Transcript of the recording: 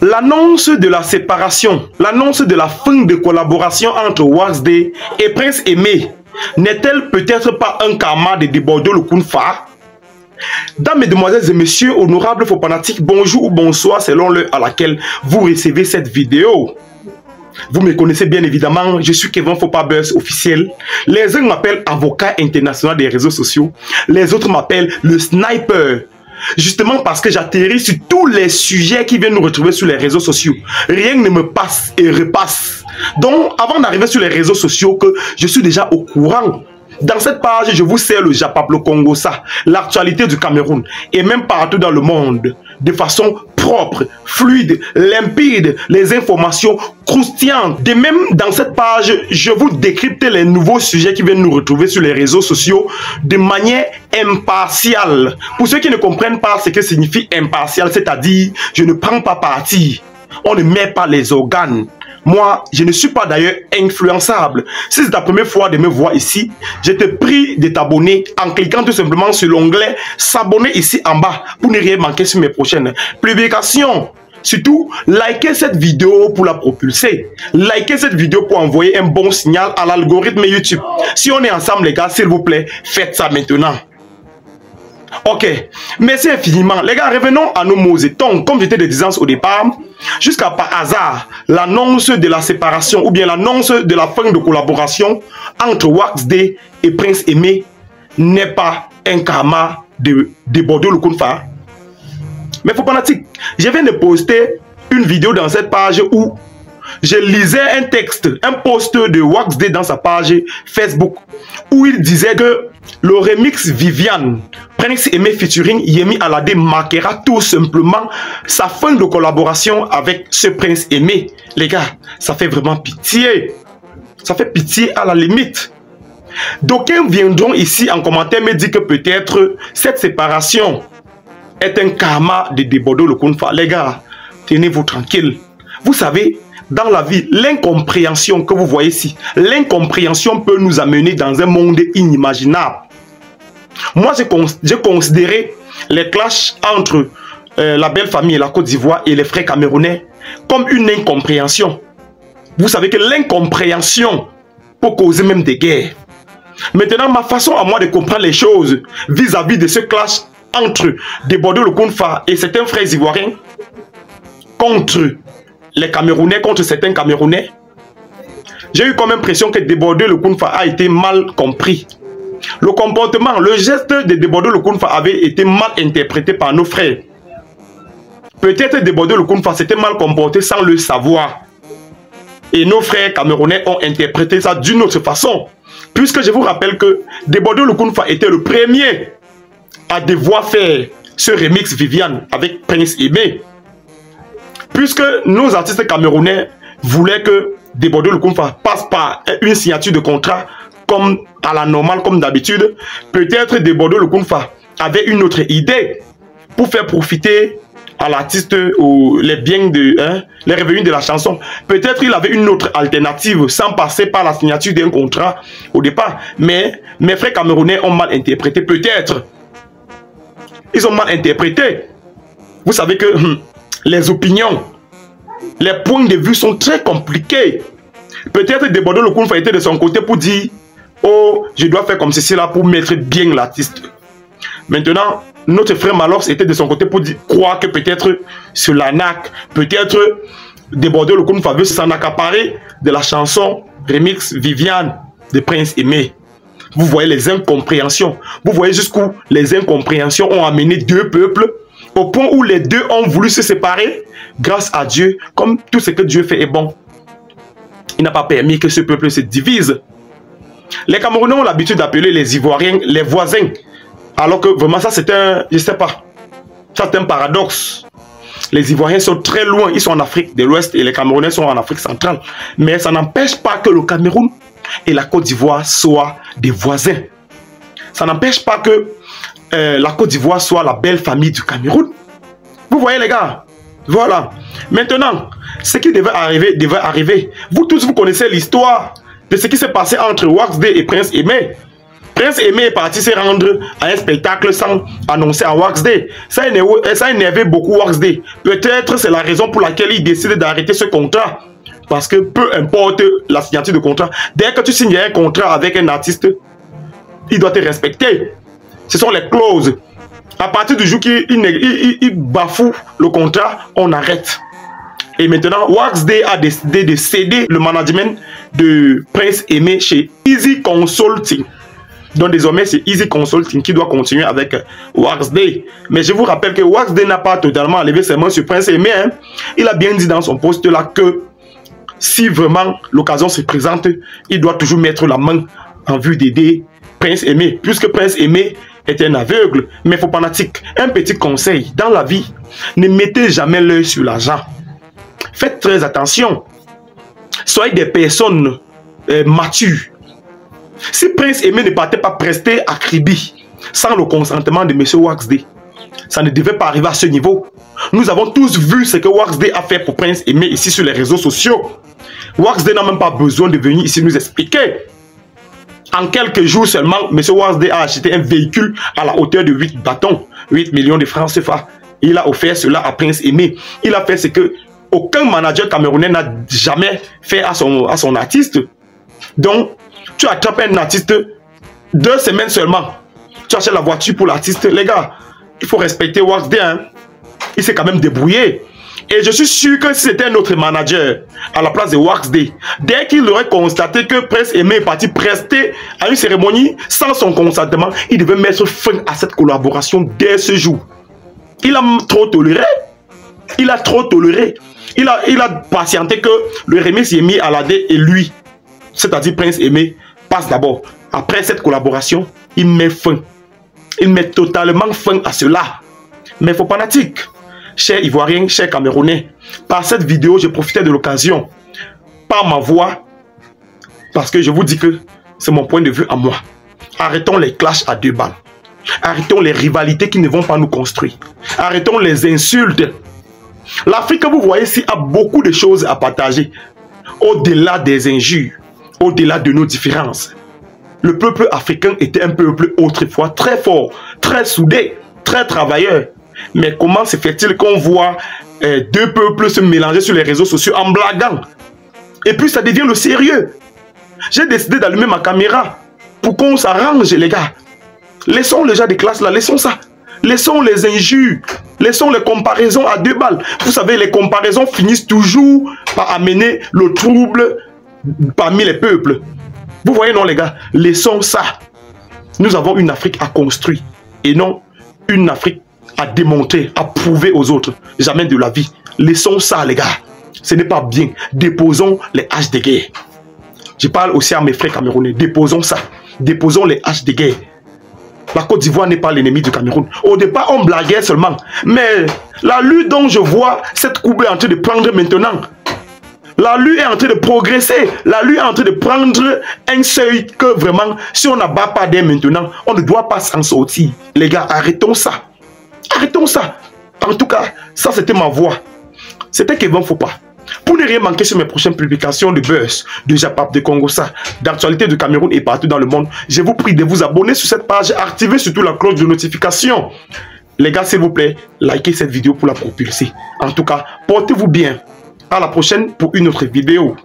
L'annonce de la séparation, l'annonce de la fin de collaboration entre Waxday et Prince Aimé n'est-elle peut-être pas un karma de Debordo Lokounfa? Dames, mesdemoiselles et messieurs, honorables fanatiques, bonjour ou bonsoir selon l'heure à laquelle vous recevez cette vidéo. Vous me connaissez bien évidemment, je suis Kevin Fopabuzz officiel. Les uns m'appellent avocat international des réseaux sociaux, les autres m'appellent le sniper. Justement parce que j'atterris sur tous les sujets qui viennent nous retrouver sur les réseaux sociaux. Rien ne me passe et repasse. Donc, avant d'arriver sur les réseaux sociaux, que je suis déjà au courant. Dans cette page, je vous sers le Japap, le Congo, ça, l'actualité du Cameroun et même partout dans le monde, de façon propre, fluide, limpide, les informations croustillantes. De même, dans cette page, je vous décrypte les nouveaux sujets qui viennent nous retrouver sur les réseaux sociaux de manière impartiale. Pour ceux qui ne comprennent pas ce que signifie impartial, c'est-à-dire je ne prends pas parti, on ne met pas les organes. Moi, je ne suis pas d'ailleurs influençable. Si c'est ta première fois de me voir ici, je te prie de t'abonner en cliquant tout simplement sur l'onglet s'abonner ici en bas pour ne rien manquer sur mes prochaines publications. Surtout, likez cette vidéo pour la propulser. Likez cette vidéo pour envoyer un bon signal à l'algorithme YouTube. Si on est ensemble les gars, s'il vous plaît, faites ça maintenant. Ok, merci infiniment. Les gars, revenons à nos mots et tons. Comme j'étais de disance au départ, jusqu'à par hasard, l'annonce de la séparation ou bien l'annonce de la fin de collaboration entre Waxday et Prince Aimé n'est pas un karma de Debordo Lokounfa. Mais faut pas dire, je viens de poster une vidéo dans cette page où je lisais un texte, un post de Waxday dans sa page Facebook où il disait que le remix Viviane, Prince Aimé featuring Yemi Alade marquera tout simplement sa fin de collaboration avec ce Prince Aimé. Les gars, ça fait vraiment pitié. Ça fait pitié à la limite. D'aucuns viendront ici en commentaire me dire que peut-être cette séparation est un karma de Debordo Lokounfa. Les gars, tenez-vous tranquille. Vous savez, dans la vie, l'incompréhension que vous voyez ici, l'incompréhension peut nous amener dans un monde inimaginable. Moi, j'ai considéré les clashs entre la belle famille et la Côte d'Ivoire et les frères camerounais comme une incompréhension. Vous savez que l'incompréhension peut causer même des guerres. Maintenant, ma façon à moi de comprendre les choses vis-à-vis de ce clash entre Debordo Lokounfa et certains frères ivoiriens contre les Camerounais, contre certains Camerounais, j'ai eu comme impression que Debordo Lokounfa a été mal compris. Le comportement, le geste de Debordo Lokounfa avait été mal interprété par nos frères. Peut-être Debordo Lokounfa s'était mal comporté sans le savoir. Et nos frères camerounais ont interprété ça d'une autre façon. Puisque je vous rappelle que Debordo Lokounfa était le premier à devoir faire ce remix Viviane avec Prince Aimé. Puisque nos artistes camerounais voulaient que Debordo Lokounfa passe par une signature de contrat comme à la normale, comme d'habitude, peut-être Debordo Lokounfa avait une autre idée pour faire profiter à l'artiste les biens de les revenus de la chanson. Peut-être il avait une autre alternative sans passer par la signature d'un contrat au départ. Mais mes frères camerounais ont mal interprété. Peut-être ils ont mal interprété. Vous savez que les opinions, les points de vue sont très compliqués. Peut-être Debordo Lokounfa était de son côté pour dire oh, je dois faire comme ceci là pour mettre bien l'artiste. Maintenant, notre frère Malox était de son côté pour croire que peut-être sur l'ANAC, peut-être Debordo Lokounfa veut s'en accaparer de la chanson remix Viviane de Prince Aimé. Vous voyez les incompréhensions. Vous voyez jusqu'où les incompréhensions ont amené deux peuples au point où les deux ont voulu se séparer. Grâce à Dieu, comme tout ce que Dieu fait est bon, il n'a pas permis que ce peuple se divise. Les Camerounais ont l'habitude d'appeler les Ivoiriens les voisins. Alors que vraiment ça c'est un, je sais pas, ça c'est un paradoxe. Les Ivoiriens sont très loin, ils sont en Afrique de l'Ouest et les Camerounais sont en Afrique centrale. Mais ça n'empêche pas que le Cameroun et la Côte d'Ivoire soient des voisins. Ça n'empêche pas que la Côte d'Ivoire soit la belle famille du Cameroun. Vous voyez les gars? Voilà. Maintenant, ce qui devait arriver. Vous tous, vous connaissez l'histoire de ce qui s'est passé entre Waxday et Prince Aimé. Prince Aimé est parti se rendre à un spectacle sans annoncer à Wax Day. Ça a énervé beaucoup Wax Day. Peut-être c'est la raison pour laquelle il décide d'arrêter ce contrat. Parce que peu importe la signature de contrat, dès que tu signes un contrat avec un artiste, il doit te respecter. Ce sont les clauses. À partir du jour qu'il bafoue le contrat, on arrête. Et maintenant, Wax Day a décidé de céder le management de Prince Aimé chez Easy Consulting. Donc désormais, c'est Easy Consulting qui doit continuer avec Wax Day. Mais je vous rappelle que Wax Day n'a pas totalement enlevé ses mains sur Prince Aimé. Hein. Il a bien dit dans son post là que si vraiment l'occasion se présente, il doit toujours mettre la main en vue d'aider Prince Aimé. Puisque Prince Aimé est un aveugle, mais faux fanatique. Un petit conseil, dans la vie, ne mettez jamais l'œil sur l'argent. Faites très attention. Soyez des personnes matures. Si Prince Aimé ne partait pas prester à Kribi sans le consentement de M. Wax Day, ça ne devait pas arriver à ce niveau. Nous avons tous vu ce que Wax Day a fait pour Prince Aimé ici sur les réseaux sociaux. Wax Day n'a même pas besoin de venir ici nous expliquer. En quelques jours seulement, M. Wax Day a acheté un véhicule à la hauteur de 8 bâtons, 8 millions de francs CFA. Il a offert cela à Prince Aimé. Il a fait ce que aucun manager camerounais n'a jamais fait à son artiste. Donc, tu attrapes un artiste 2 semaines seulement. Tu achètes la voiture pour l'artiste. Les gars, il faut respecter Wax Day. Hein. Il s'est quand même débrouillé. Et je suis sûr que si c'était un autre manager à la place de Wax Day, dès qu'il aurait constaté que Prince Aimé est parti prester à une cérémonie sans son consentement, il devait mettre fin à cette collaboration dès ce jour. Il a trop toléré. Il a trop toléré. Il a patienté que le remix est mis à la dé et lui, c'est-à-dire Prince Aimé, passe d'abord. Après cette collaboration, il met fin. Il met totalement fin à cela. Mais faut fanatique. Chers Ivoiriens, chers Camerounais, par cette vidéo, je profitais de l'occasion, par ma voix, parce que je vous dis que c'est mon point de vue à moi. Arrêtons les clashs à 2 balles. Arrêtons les rivalités qui ne vont pas nous construire. Arrêtons les insultes. L'Afrique, vous voyez ici, a beaucoup de choses à partager. Au-delà des injures, au-delà de nos différences. Le peuple africain était un peuple autrefois très fort, très soudé, très travailleur. Mais comment se fait-il qu'on voit 2 peuples se mélanger sur les réseaux sociaux en blaguant? Et puis ça devient le sérieux. J'ai décidé d'allumer ma caméra pour qu'on s'arrange, les gars. Laissons les gens de classe là, laissons ça. Laissons les injures, laissons les comparaisons à 2 balles. Vous savez, les comparaisons finissent toujours par amener le trouble parmi les peuples. Vous voyez, non, les gars, laissons ça. Nous avons une Afrique à construire et non une Afrique à démontrer, à prouver aux autres. Jamais de la vie. Laissons ça, les gars. Ce n'est pas bien. Déposons les haches de guerre. Je parle aussi à mes frères camerounais. Déposons ça. Déposons les haches de guerre. La Côte d'Ivoire n'est pas l'ennemi du Cameroun. Au départ, on blaguait seulement. Mais la lutte dont je vois cette courbe est en train de prendre maintenant. La lutte est en train de progresser. La lutte est en train de prendre un seuil que vraiment, si on n'abat pas dès maintenant, on ne doit pas s'en sortir. Les gars, arrêtons ça. Arrêtons ça. En tout cas, ça c'était ma voix. C'était Kevin Fopa. Pour ne rien manquer sur mes prochaines publications de buzz, de Japap, de Congossa, d'actualité du Cameroun et partout dans le monde, je vous prie de vous abonner sur cette page et activer surtout la cloche de notification. Les gars, s'il vous plaît, likez cette vidéo pour la propulser. En tout cas, portez-vous bien. À la prochaine pour une autre vidéo.